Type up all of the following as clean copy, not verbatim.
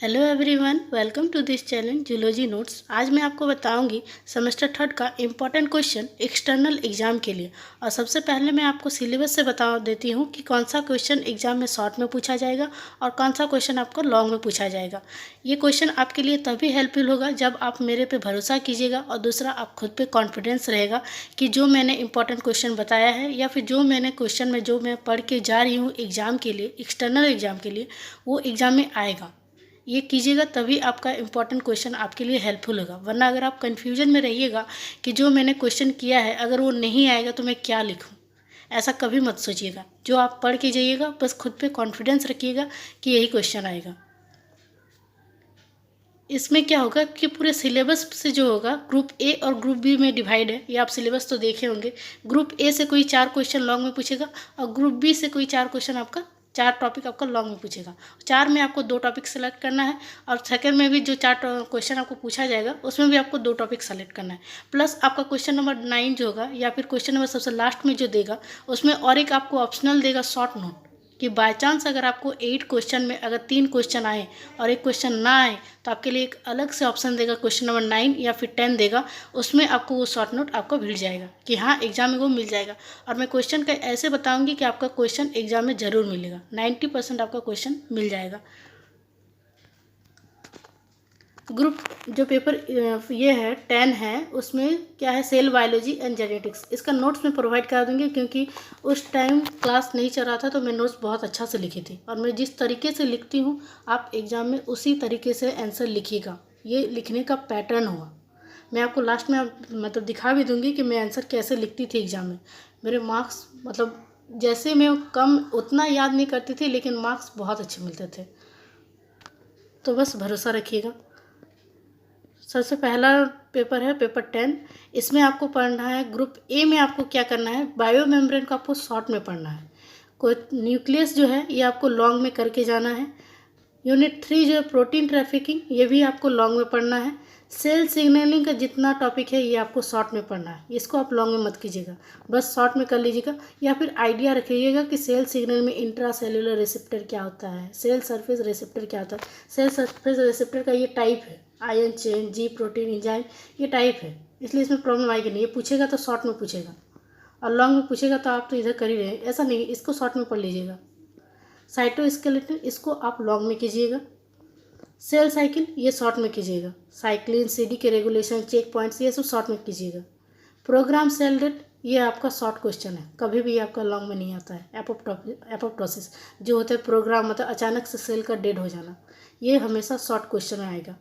Hello everyone, welcome to this channel zoology notes. आज मैं आपको बताऊंगी सेमेस्टर थर्ड का इम्पॉर्टेंट क्वेश्चन एक्सटर्नल एग्जाम के लिए। और सबसे पहले मैं आपको सिलेबस से बता देती हूँ कि कौन सा क्वेश्चन एग्जाम में शॉर्ट में पूछा जाएगा और कौन सा क्वेश्चन आपको लॉन्ग में पूछा जाएगा। ये क्वेश्चन आपके लिए तभी हेल्पफुल होगा जब आप मेरे पे भरोसा कीजिएगा और दूसरा आप खुद पे कॉन्फिडेंस रहेगा कि जो मैंने इंपॉर्टेंट क्वेश्चन बताया है या फिर जो मैंने क्वेश्चन में जो मैं पढ़ के जा रही हूँ एग्ज़ाम के लिए, एक्सटर्नल एग्जाम के लिए, वो एग्ज़ाम में आएगा। ये कीजिएगा तभी आपका इंपॉर्टेंट क्वेश्चन आपके लिए हेल्पफुल होगा। वरना अगर आप कन्फ्यूजन में रहिएगा कि जो मैंने क्वेश्चन किया है अगर वो नहीं आएगा तो मैं क्या लिखूं, ऐसा कभी मत सोचिएगा। जो आप पढ़ के जाइएगा बस खुद पे कॉन्फिडेंस रखिएगा कि यही क्वेश्चन आएगा। इसमें क्या होगा कि पूरे सिलेबस से जो होगा ग्रुप ए और ग्रुप बी में डिवाइड है। ये आप सिलेबस तो देखे होंगे। ग्रुप ए से कोई 4 क्वेश्चन लॉन्ग में पूछेगा और ग्रुप बी से कोई 4 क्वेश्चन आपका 4 टॉपिक आपका लॉन्ग में पूछेगा। 4 में आपको 2 टॉपिक सेलेक्ट करना है और सेकंड में भी जो 4 क्वेश्चन आपको पूछा जाएगा उसमें भी आपको 2 टॉपिक सेलेक्ट करना है। प्लस आपका क्वेश्चन नंबर 9 जो होगा या फिर क्वेश्चन नंबर सबसे लास्ट में जो देगा उसमें और एक आपको ऑप्शनल देगा शॉर्ट नोट कि बाय चांस अगर आपको 8 क्वेश्चन में अगर 3 क्वेश्चन आए और एक क्वेश्चन ना आए तो आपके लिए एक अलग से ऑप्शन देगा, क्वेश्चन नंबर 9 या फिर 10 देगा। उसमें आपको वो शॉर्ट नोट आपको मिल जाएगा कि हाँ एग्जाम में वो मिल जाएगा। और मैं क्वेश्चन का ऐसे बताऊंगी कि आपका क्वेश्चन एग्जाम में ज़रूर मिलेगा। 90% आपका क्वेश्चन मिल जाएगा। ग्रुप जो पेपर ये है 10 है, उसमें क्या है, सेल बायोलॉजी एंड जेनेटिक्स। इसका नोट्स मैं प्रोवाइड करा दूंगी क्योंकि उस टाइम क्लास नहीं चल रहा था तो मैं नोट्स बहुत अच्छा से लिखी थी। और मैं जिस तरीके से लिखती हूँ आप एग्ज़ाम में उसी तरीके से आंसर लिखिएगा। ये लिखने का पैटर्न हुआ। मैं आपको लास्ट में मतलब दिखा भी दूंगी कि मैं आंसर कैसे लिखती थी एग्ज़ाम में। मेरे मार्क्स मतलब जैसे मैं कम उतना याद नहीं करती थी लेकिन मार्क्स बहुत अच्छे मिलते थे। तो बस भरोसा रखिएगा। सबसे पहला पेपर है पेपर 10। इसमें आपको पढ़ना है ग्रुप ए में आपको क्या करना है, बायो मेम्ब्रेन को आपको शॉर्ट में पढ़ना है। कोई न्यूक्लियस जो है ये आपको लॉन्ग में करके जाना है। यूनिट 3 जो है प्रोटीन ट्रैफिकिंग, ये भी आपको लॉन्ग में पढ़ना है। सेल सिग्नलिंग का जितना टॉपिक है ये आपको शॉर्ट में पढ़ना है। इसको आप लॉन्ग में मत कीजिएगा, बस शॉर्ट में कर लीजिएगा। या फिर आइडिया रखिएगा कि सेल सिग्नल में इंट्रा सेलुलर रिसेप्टर क्या होता है, सेल सरफेस रिसेप्टर क्या होता है। सेल सरफेस रिसेप्टर का ये टाइप है, आयन चेन, जी प्रोटीन, एंजाइम, ये टाइप है। इसलिए इसमें प्रॉब्लम आएगी नहीं। ये पूछेगा तो शॉर्ट में पूछेगा और लॉन्ग में पूछेगा तो आप तो इधर कर ही रहे हैं, ऐसा नहीं। इसको शॉर्ट में पढ़ लीजिएगा। साइटोस्केलेटन इसको आप लॉन्ग में कीजिएगा। सेल साइकिल ये शॉर्ट में कीजिएगा। साइक्लिन, सीडी के रेगुलेशन, चेक पॉइंट्स, ये सब शॉर्ट में कीजिएगा। प्रोग्राम सेल डेट ये आपका शॉर्ट क्वेश्चन है, कभी भी आपका लॉन्ग में नहीं आता है। एपोप्टोसिस जो होता है प्रोग्राम, मतलब अचानक से सेल का डेड हो जाना, ये हमेशा शॉर्ट क्वेश्चन में आएगा।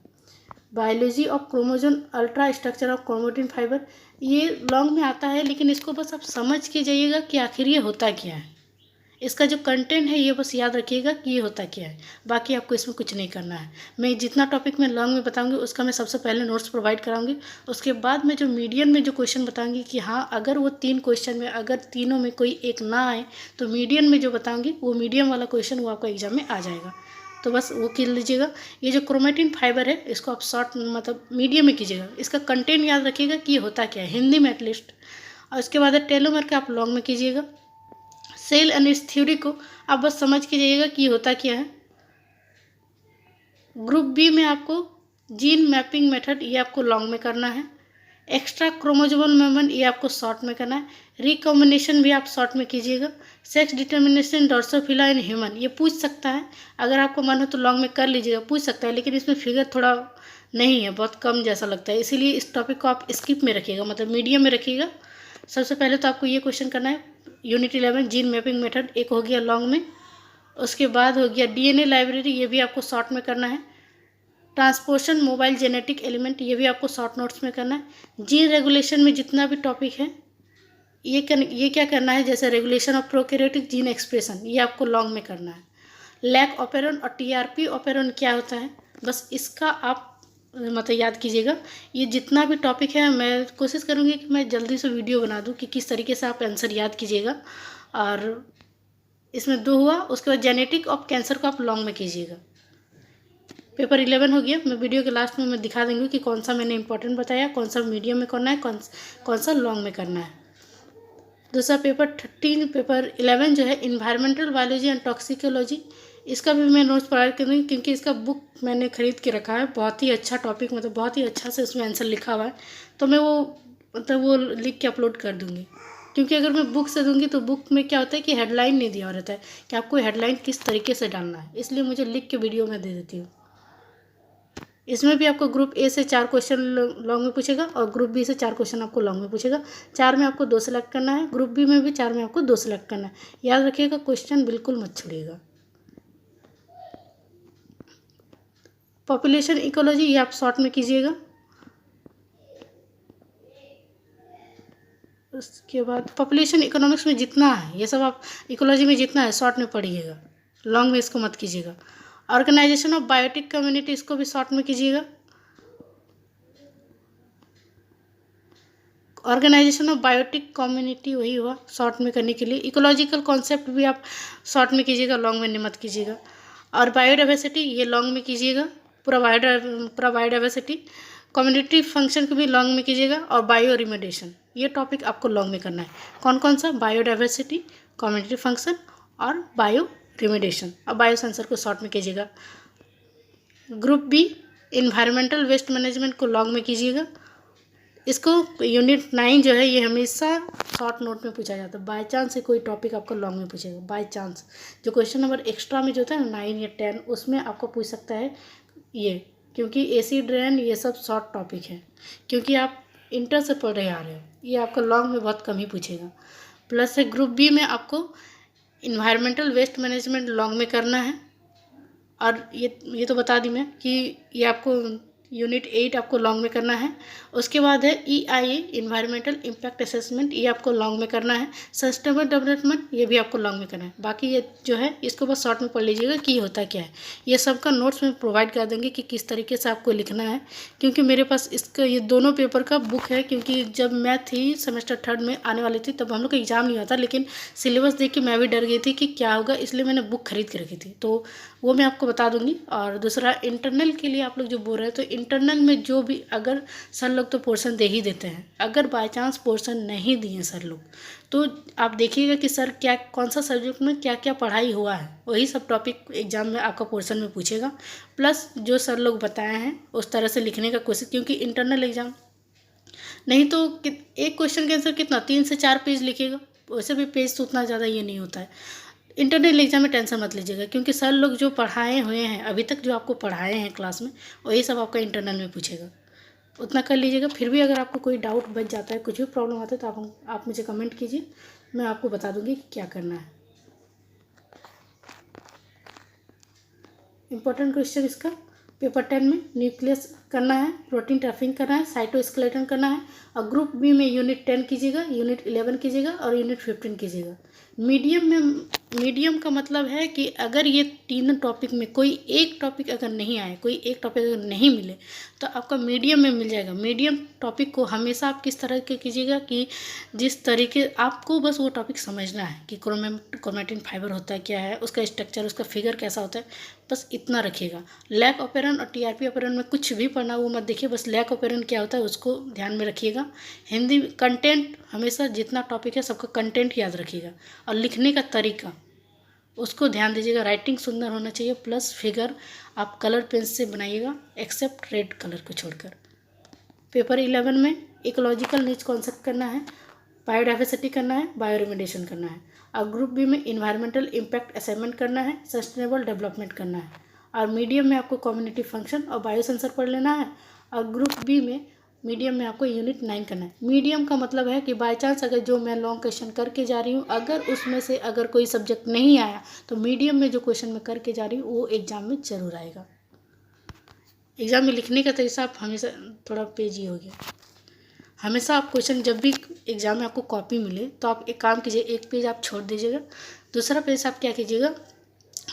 Biology of chromosome, ultra structure of chromatin fibre, ये लॉन्ग में आता है लेकिन इसको बस आप समझ के जाइएगा कि आखिर ये होता क्या है। इसका जो कंटेंट है ये बस याद रखिएगा कि ये होता क्या है, बाकी आपको इसमें कुछ नहीं करना है। मैं जितना टॉपिक मैं लॉन्ग में बताऊंगी उसका मैं सबसे पहले नोट्स प्रोवाइड कराऊंगी। उसके बाद मैं जो मीडियम में जो क्वेश्चन बताऊंगी कि हाँ अगर वो 3 क्वेश्चन में अगर तीनों में कोई एक ना आए तो मीडियम में जो बताऊँगी वो मीडियम वाला क्वेश्चन वो आपका एग्जाम में आ जाएगा। तो बस वो कर लीजिएगा। ये जो क्रोमेटिन फाइबर है इसको आप शॉर्ट मतलब मीडियम में कीजिएगा। इसका कंटेंट याद रखिएगा कि ये होता क्या है, हिंदी में एटलीस्ट। और उसके बाद टेलोमर का आप लॉन्ग में कीजिएगा। सेल एंड इस थ्योरी को आप बस समझ के जाइएगा कि होता क्या है। ग्रुप बी में आपको जीन मैपिंग मेथड ये आपको लॉन्ग में करना है। एक्स्ट्रा क्रोमोसोमल मेंब्रेन ये आपको शॉर्ट में करना है। रिकॉम्बिनेशन भी आप शॉर्ट में कीजिएगा। Sex determination Drosophila in human ये पूछ सकता है, अगर आपको मन हो तो लॉन्ग में कर लीजिएगा, पूछ सकता है। लेकिन इसमें फिगर थोड़ा नहीं है, बहुत कम जैसा लगता है, इसीलिए इस टॉपिक को आप स्किप में रखिएगा, मतलब मीडियम में रखिएगा। सबसे पहले तो आपको ये क्वेश्चन करना है। यूनिट 11 जीन मैपिंग मेथड एक हो गया लॉन्ग में। उसके बाद हो गया डीएनए लाइब्रेरी, ये भी आपको शॉर्ट में करना है। ट्रांसपोर्शन मोबाइल जेनेटिक एलिमेंट ये भी आपको शॉर्ट नोट्स में करना है। जीन रेगुलेशन में जितना भी टॉपिक है ये क्या करना है, जैसे regulation of prokaryotic gene expression ये आपको लॉन्ग में करना है। लैक ऑपेरॉन और टीआरपी ऑपेरॉन क्या होता है, बस इसका आप मतलब याद कीजिएगा। ये जितना भी टॉपिक है मैं कोशिश करूँगी कि मैं जल्दी से वीडियो बना दूँ कि किस तरीके से आप आंसर याद कीजिएगा। और इसमें 2 हुआ। उसके बाद जेनेटिक ऑफ कैंसर को आप लॉन्ग में कीजिएगा। पेपर 11 हो गया। मैं वीडियो के लास्ट में मैं दिखा दूँगी कि कौन सा मैंने इंपॉर्टेंट बताया, कौन सा मीडियम में करना है, कौन सा लॉन्ग में करना है। दूसरा पेपर 13 पेपर 11 जो है इन्वायरमेंटल बायोलॉजी एंड टॉक्सिकोलॉजी, इसका भी मैं नोट्स प्रोवाइड कर दूँगी, क्योंकि इसका बुक मैंने ख़रीद के रखा है। बहुत ही अच्छा टॉपिक, मतलब बहुत ही अच्छा से उसमें आंसर लिखा हुआ है, तो मैं वो लिख के अपलोड कर दूँगी। क्योंकि अगर मैं बुक से दूँगी तो बुक में क्या होता है कि हेडलाइन नहीं दिया रहता है कि आपको हेडलाइन किस तरीके से डालना है, इसलिए मुझे लिख के वीडियो में दे देती हूँ। इसमें भी आपको ग्रुप ए से 4 क्वेश्चन लॉन्ग में पूछेगा और ग्रुप बी से 4 क्वेश्चन आपको लॉन्ग में पूछेगा। 4 में आपको 2 सेलेक्ट करना है, ग्रुप बी में भी 4 में आपको 2 सेलेक्ट करना है। याद रखिएगा, क्वेश्चन बिल्कुल मत छोड़िएगा। पॉपुलेशन इकोलॉजी ये आप शॉर्ट में कीजिएगा। उसके बाद पॉपुलेशन इकोनॉमिक्स में जितना है ये सब आप इकोलॉजी में जितना है शॉर्ट में पढ़िएगा, लॉन्ग में इसको मत कीजिएगा। ऑर्गेनाइजेशन ऑफ बायोटिक कम्युनिटी इसको भी शॉर्ट में कीजिएगा। ऑर्गेनाइजेशन ऑफ बायोटिक कम्युनिटी वही हुआ शॉर्ट में करने के लिए। इकोलॉजिकल कॉन्सेप्ट भी आप शॉर्ट में कीजिएगा, लॉन्ग में मत कीजिएगा। और बायोडाइवर्सिटी ये लॉन्ग में कीजिएगा, पूरा बायोडाइवर्सिटी। कम्युनिटी फंक्शन को भी लॉन्ग में कीजिएगा। और बायो रिमेडिएशन ये टॉपिक आपको लॉन्ग में करना है। कौन कौन सा? बायोडाइवर्सिटी, कम्युनिटी फंक्शन और बायो रिमेडिएशन। और बायो सेंसर को शॉर्ट में कीजिएगा। Group B environmental waste management को लॉन्ग में कीजिएगा। इसको यूनिट 9 जो है ये हमेशा शॉर्ट नोट में पूछा जाता है। बाय चांस से कोई टॉपिक आपको लॉन्ग में पूछेगा, बाय चांस। जो क्वेश्चन नंबर एक्स्ट्रा में जो होता है 9 या 10 उसमें आपको पूछ सकता है ये, क्योंकि एसिड रेन ये सब शॉर्ट टॉपिक है, क्योंकि आप इंटर से पढ़ रहे आ रहे हो, ये आपको लॉन्ग में बहुत कम ही पूछेगा। प्लस है ग्रुप बी में आपको इन्वायरमेंटल वेस्ट मैनेजमेंट लॉन्ग में करना है। और ये तो बता दी मैं कि ये आपको यूनिट 8 आपको लॉन्ग में करना है। उसके बाद है EIA इन्वायरमेंटल इम्पैक्ट असेसमेंट, ये आपको लॉन्ग में करना है। सस्टेनेबल डेवलपमेंट ये भी आपको लॉन्ग में करना है। बाकी ये जो है इसको बस शॉर्ट में पढ़ लीजिएगा कि होता क्या है। ये सबका नोट्स में प्रोवाइड कर देंगे कि किस तरीके से आपको लिखना है, क्योंकि मेरे पास इसका ये दोनों पेपर का बुक है। क्योंकि जब मैं थी सेमेस्टर 3 में आने वाली थी तब हम लोग का एग्ज़ाम नहीं हुआ था, लेकिन सिलेबस देख के मैं भी डर गई थी कि क्या होगा, इसलिए मैंने बुक खरीद के रखी थी, तो वो मैं आपको बता दूंगी। और दूसरा इंटरनल के लिए आप लोग जो बोल रहे हैं, तो इंटरनल में जो भी अगर सर लोग तो पोर्शन दे ही देते हैं, अगर बाय चांस पोर्शन नहीं दिए सर लोग तो आप देखिएगा कि सर क्या कौन सा सब्जेक्ट में क्या क्या पढ़ाई हुआ है, वही सब टॉपिक एग्जाम में आपका पोर्शन में पूछेगा। प्लस जो सर लोग बताए हैं उस तरह से लिखने का कोशिश, क्योंकि इंटरनल एग्जाम नहीं तो एक क्वेश्चन के आंसर कितना 3 से 4 पेज लिखिएगा, वैसे भी पेज तो उतना ज़्यादा ये नहीं होता है। इंटरनल एग्जाम में टेंशन मत लीजिएगा, क्योंकि सर लोग जो पढ़ाए हुए हैं अभी तक, जो आपको पढ़ाए हैं क्लास में, वही सब आपका इंटरनल में पूछेगा, उतना कर लीजिएगा। फिर भी अगर आपको कोई डाउट बच जाता है, कुछ भी प्रॉब्लम आता है, तो आप मुझे कमेंट कीजिए, मैं आपको बता दूंगी कि क्या करना है। इंपॉर्टेंट क्वेश्चन इसका पेपर 10 में न्यूक्लियस करना है, प्रोटीन ट्रैफिकिंग करना है, साइटोस्केलेटन करना है। और ग्रुप बी में यूनिट 10 कीजिएगा, यूनिट 11 कीजिएगा और यूनिट 15 कीजिएगा। मीडियम का मतलब है कि अगर ये तीनों टॉपिक में कोई एक टॉपिक अगर नहीं आए, कोई एक टॉपिक अगर नहीं मिले, तो आपका मीडियम में मिल जाएगा। मीडियम टॉपिक को हमेशा आप किस तरह के कीजिएगा कि जिस तरीके आपको बस वो टॉपिक समझना है कि क्रोमैटिन फाइबर होता है क्या है, उसका स्ट्रक्चर, उसका फिगर कैसा होता है, बस इतना रखिएगा। लैक ऑपेरन और TRP ऑपेरन में कुछ भी पढ़ना वो मत देखिए, बस लैक ऑपेरन क्या होता है उसको ध्यान में रखिएगा। हिंदी कंटेंट हमेशा जितना टॉपिक है सबका कंटेंट याद रखिएगा, और लिखने का तरीका उसको ध्यान दीजिएगा। राइटिंग सुंदर होना चाहिए, प्लस फिगर आप कलर पेन से बनाइएगा, एक्सेप्ट रेड कलर को छोड़कर। पेपर 11 में इकोलॉजिकल नीच कॉन्सेप्ट करना है, बायोडाइवर्सिटी करना है, बायो रिमेडिएशन करना है। और ग्रुप बी में इन्वायरमेंटल इम्पैक्ट असेसमेंट करना है, सस्टेनेबल डेवलपमेंट करना है। और मीडियम में आपको कम्युनिटी फंक्शन और बायो सेंसर पढ़ लेना है। और ग्रुप बी में मीडियम में आपको यूनिट 9 करना है। मीडियम का मतलब है कि बाय चांस अगर जो मैं लॉन्ग क्वेश्चन करके जा रही हूँ, अगर उसमें से अगर कोई सब्जेक्ट नहीं आया, तो मीडियम में जो क्वेश्चन मैं करके जा रही हूँ वो एग्ज़ाम में ज़रूर आएगा। एग्ज़ाम में लिखने का तरीका आप हमेशा थोड़ा पेज ही हो गया। हमेशा आप क्वेश्चन जब भी एग्ज़ाम में आपको कॉपी मिले तो आप एक काम कीजिए, एक पेज आप छोड़ दीजिएगा, दूसरा पेज आप क्या कीजिएगा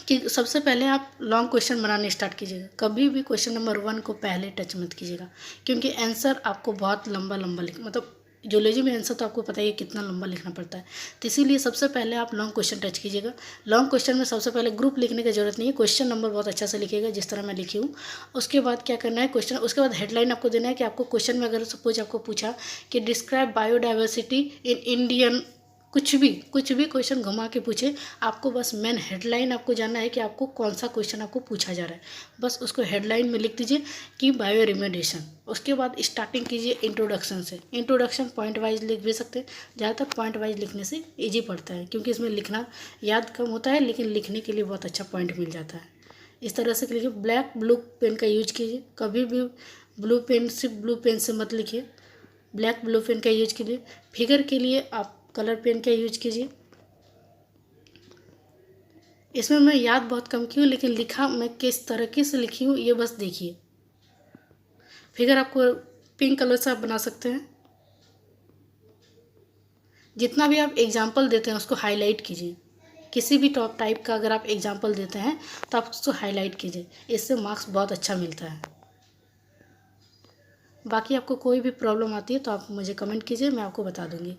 कि सबसे पहले आप लॉन्ग क्वेश्चन बनाने स्टार्ट कीजिएगा। कभी भी क्वेश्चन नंबर 1 को पहले टच मत कीजिएगा, क्योंकि आंसर आपको बहुत लंबा मतलब जूलॉजी में आंसर तो आपको पता ही है कितना लंबा लिखना पड़ता है, तो इसीलिए सबसे पहले आप लॉन्ग क्वेश्चन टच कीजिएगा। लॉन्ग क्वेश्चन में सबसे पहले ग्रुप लिखने की जरूरत नहीं है, क्वेश्चन नंबर बहुत अच्छा से लिखिएगा जिस तरह मैं लिखी हूँ। उसके बाद क्या करना है, क्वेश्चन, उसके बाद हेडलाइन आपको देना है कि आपको क्वेश्चन में अगर सपोज आपको पूछा कि डिस्क्राइब बायोडाइवर्सिटी इन इंडियन कुछ भी क्वेश्चन घुमा के पूछे, आपको बस मेन हेडलाइन आपको जानना है कि आपको कौन सा क्वेश्चन आपको पूछा जा रहा है। बस उसको हेडलाइन में लिख दीजिए कि बायो रिमेडिएशन। उसके बाद स्टार्टिंग कीजिए इंट्रोडक्शन से। इंट्रोडक्शन पॉइंट वाइज लिख भी सकते हैं, ज़्यादातर पॉइंट वाइज लिखने से ईजी पड़ता है, क्योंकि इसमें लिखना याद कम होता है, लेकिन लिखने के लिए बहुत अच्छा पॉइंट मिल जाता है। इस तरह से लिखिए। ब्लैक ब्लू पेन का यूज कीजिए, कभी भी ब्लू पेन से मत लिखिए, ब्लैक ब्लू पेन का यूज कीजिए। फिगर के लिए आप कलर पेन का यूज कीजिए। इसमें मैं याद बहुत कम की हूँ, लेकिन लिखा मैं किस तरीके से लिखी हूँ ये बस देखिए। फिगर आपको पिंक कलर से आप बना सकते हैं। जितना भी आप एग्जाम्पल देते हैं उसको हाईलाइट कीजिए। किसी भी टॉप टाइप का अगर आप एग्जाम्पल देते हैं तो आप उसको हाईलाइट कीजिए, इससे मार्क्स बहुत अच्छा मिलता है। बाकी आपको कोई भी प्रॉब्लम आती है तो आप मुझे कमेंट कीजिए, मैं आपको बता दूंगी।